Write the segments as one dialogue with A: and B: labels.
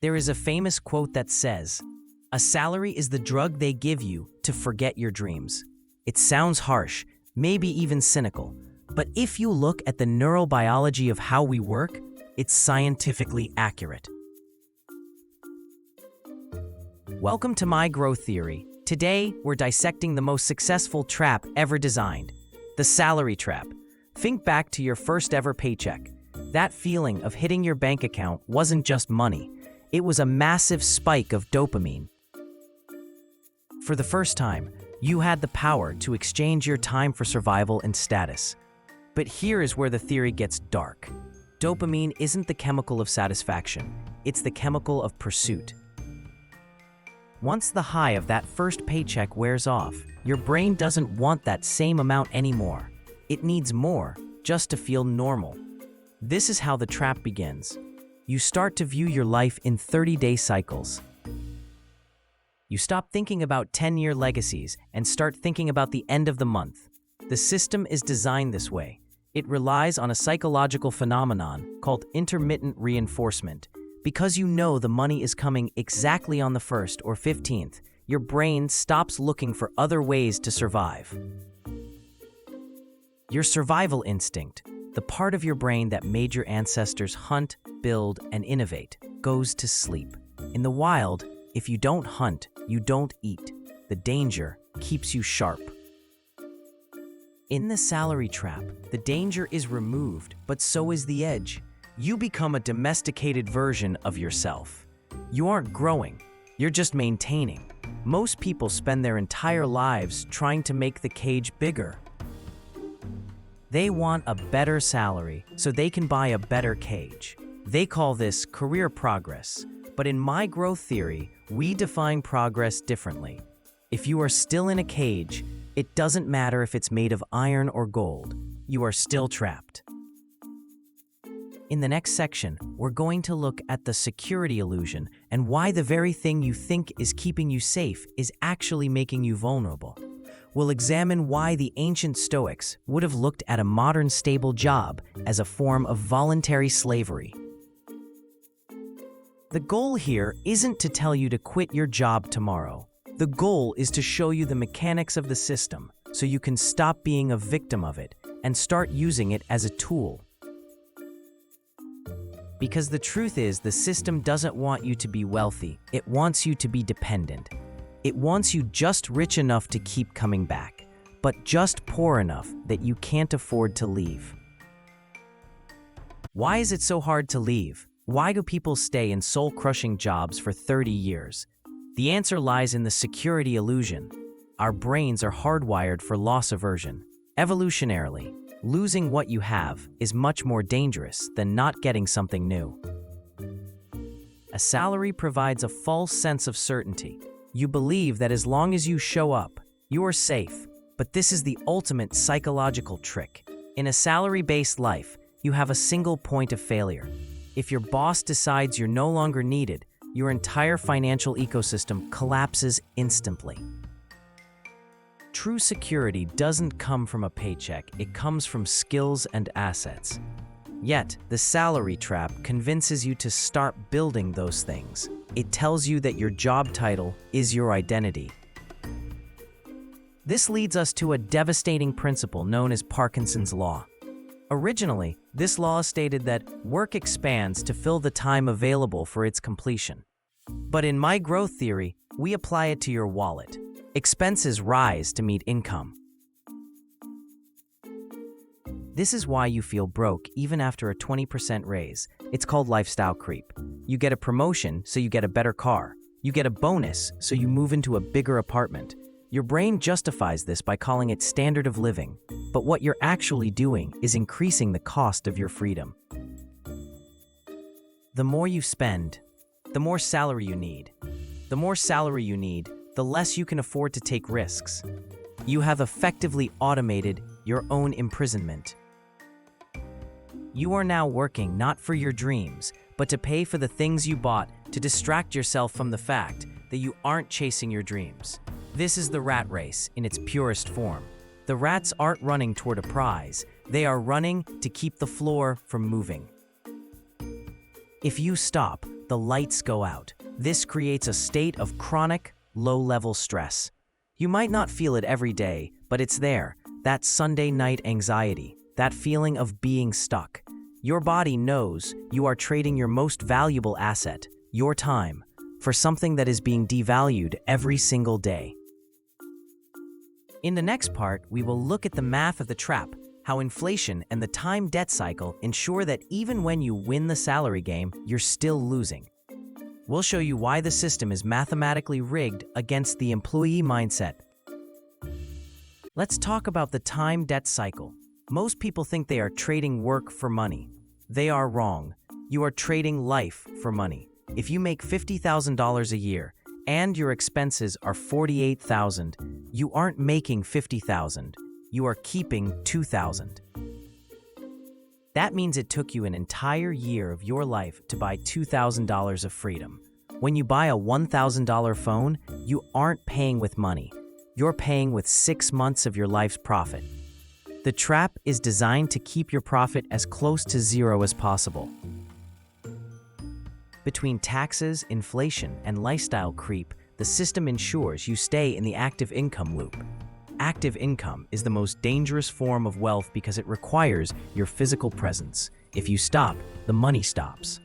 A: There is a famous quote that says, "A salary is the drug they give you to forget your dreams." It sounds harsh, maybe even cynical, but if you look at the neurobiology of how we work, it's scientifically accurate. Welcome to My Growth Theory. Today, we're dissecting the most successful trap ever designed, the salary trap. Think back to your first ever paycheck. That feeling of hitting your bank account wasn't just money. It was a massive spike of dopamine. For the first time, you had the power to exchange your time for survival and status. But here is where the theory gets dark. Dopamine isn't the chemical of satisfaction, it's the chemical of pursuit. Once the high of that first paycheck wears off, your brain doesn't want that same amount anymore. It needs more, just to feel normal. This is how the trap begins. You start to view your life in 30-day cycles. You stop thinking about 10-year legacies and start thinking about the end of the month. The system is designed this way. It relies on a psychological phenomenon called intermittent reinforcement. Because you know the money is coming exactly on the 1st or 15th, your brain stops looking for other ways to survive. Your survival instinct, the part of your brain that made your ancestors hunt, build, and innovate, goes to sleep. In the wild, if you don't hunt, you don't eat. The danger keeps you sharp. In the salary trap, the danger is removed, but so is the edge. You become a domesticated version of yourself. You aren't growing, you're just maintaining. Most people spend their entire lives trying to make the cage bigger. They want a better salary so they can buy a better cage. They call this career progress. But in My Growth Theory, we define progress differently. If you are still in a cage, it doesn't matter if it's made of iron or gold. You are still trapped. In the next section, we're going to look at the security illusion and why the very thing you think is keeping you safe is actually making you vulnerable. We'll examine why the ancient Stoics would have looked at a modern stable job as a form of voluntary slavery. The goal here isn't to tell you to quit your job tomorrow. The goal is to show you the mechanics of the system so you can stop being a victim of it and start using it as a tool. Because the truth is, the system doesn't want you to be wealthy. It wants you to be dependent. It wants you just rich enough to keep coming back, but just poor enough that you can't afford to leave. Why is it so hard to leave? Why do people stay in soul-crushing jobs for 30 years? The answer lies in the security illusion. Our brains are hardwired for loss aversion. Evolutionarily, losing what you have is much more dangerous than not getting something new. A salary provides a false sense of certainty. You believe that as long as you show up, you are safe. But this is the ultimate psychological trick. In a salary-based life, you have a single point of failure. If your boss decides you're no longer needed, your entire financial ecosystem collapses instantly. True security doesn't come from a paycheck, it comes from skills and assets. Yet, the salary trap convinces you to start building those things. It tells you that your job title is your identity. This leads us to a devastating principle known as Parkinson's law. Originally, this law stated that work expands to fill the time available for its completion. But in My Growth Theory, we apply it to your wallet. Expenses rise to meet income. This is why you feel broke even after a 20% raise. It's called lifestyle creep. You get a promotion, so you get a better car. You get a bonus, so you move into a bigger apartment. Your brain justifies this by calling it standard of living. But what you're actually doing is increasing the cost of your freedom. The more you spend, the more salary you need. The more salary you need, the less you can afford to take risks. You have effectively automated your own imprisonment. You are now working not for your dreams, but to pay for the things you bought to distract yourself from the fact that you aren't chasing your dreams. This is the rat race in its purest form. The rats aren't running toward a prize, they are running to keep the floor from moving. If you stop, the lights go out. This creates a state of chronic, low-level stress. You might not feel it every day, but it's there. That Sunday night anxiety, that feeling of being stuck. Your body knows you are trading your most valuable asset, your time, for something that is being devalued every single day. In the next part, we will look at the math of the trap, how inflation and the time debt cycle ensure that even when you win the salary game, you're still losing. We'll show you why the system is mathematically rigged against the employee mindset. Let's talk about the time debt cycle. Most people think they are trading work for money. They are wrong. You are trading life for money. If you make $50,000 a year and your expenses are $48,000, you aren't making $50,000. You are keeping $2,000. That means it took you an entire year of your life to buy $2,000 of freedom. When you buy a $1,000 phone, you aren't paying with money. You're paying with 6 months of your life's profit. The trap is designed to keep your profit as close to zero as possible. Between taxes, inflation, and lifestyle creep, the system ensures you stay in the active income loop. Active income is the most dangerous form of wealth because it requires your physical presence. If you stop, the money stops.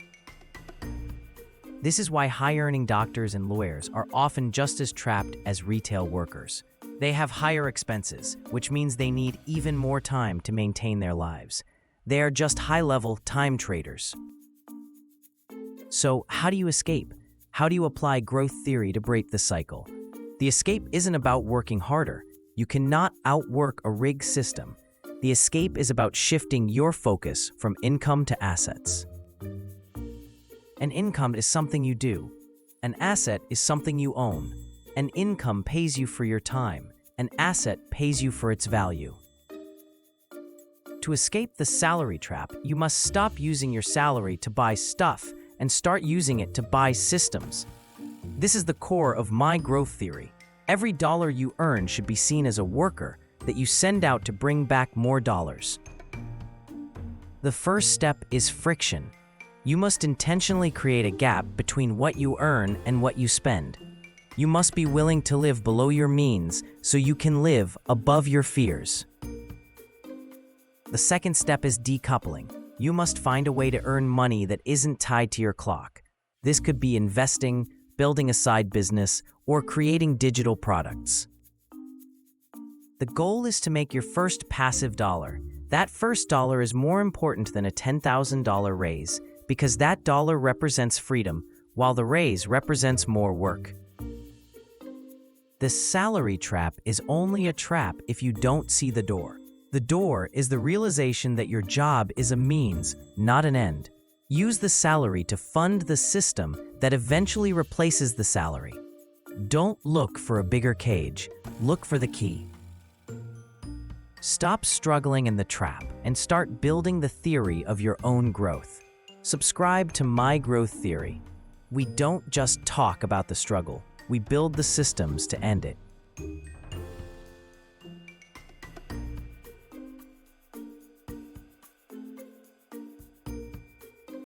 A: This is why high-earning doctors and lawyers are often just as trapped as retail workers. They have higher expenses, which means they need even more time to maintain their lives. They are just high-level time traders. So, how do you escape? How do you apply growth theory to break the cycle? The escape isn't about working harder. You cannot outwork a rigged system. The escape is about shifting your focus from income to assets. An income is something you do. An asset is something you own. An income pays you for your time. An asset pays you for its value. To escape the salary trap, you must stop using your salary to buy stuff and start using it to buy systems. This is the core of my growth theory. Every dollar you earn should be seen as a worker that you send out to bring back more dollars. The first step is friction. You must intentionally create a gap between what you earn and what you spend. You must be willing to live below your means so you can live above your fears. The second step is decoupling. You must find a way to earn money that isn't tied to your clock. This could be investing, building a side business, or creating digital products. The goal is to make your first passive dollar. That first dollar is more important than a $10,000 raise because that dollar represents freedom, while the raise represents more work. The salary trap is only a trap if you don't see the door. The door is the realization that your job is a means, not an end. Use the salary to fund the system that eventually replaces the salary. Don't look for a bigger cage, look for the key. Stop struggling in the trap and start building the theory of your own growth. Subscribe to My Growth Theory. We don't just talk about the struggle, we build the systems to end it.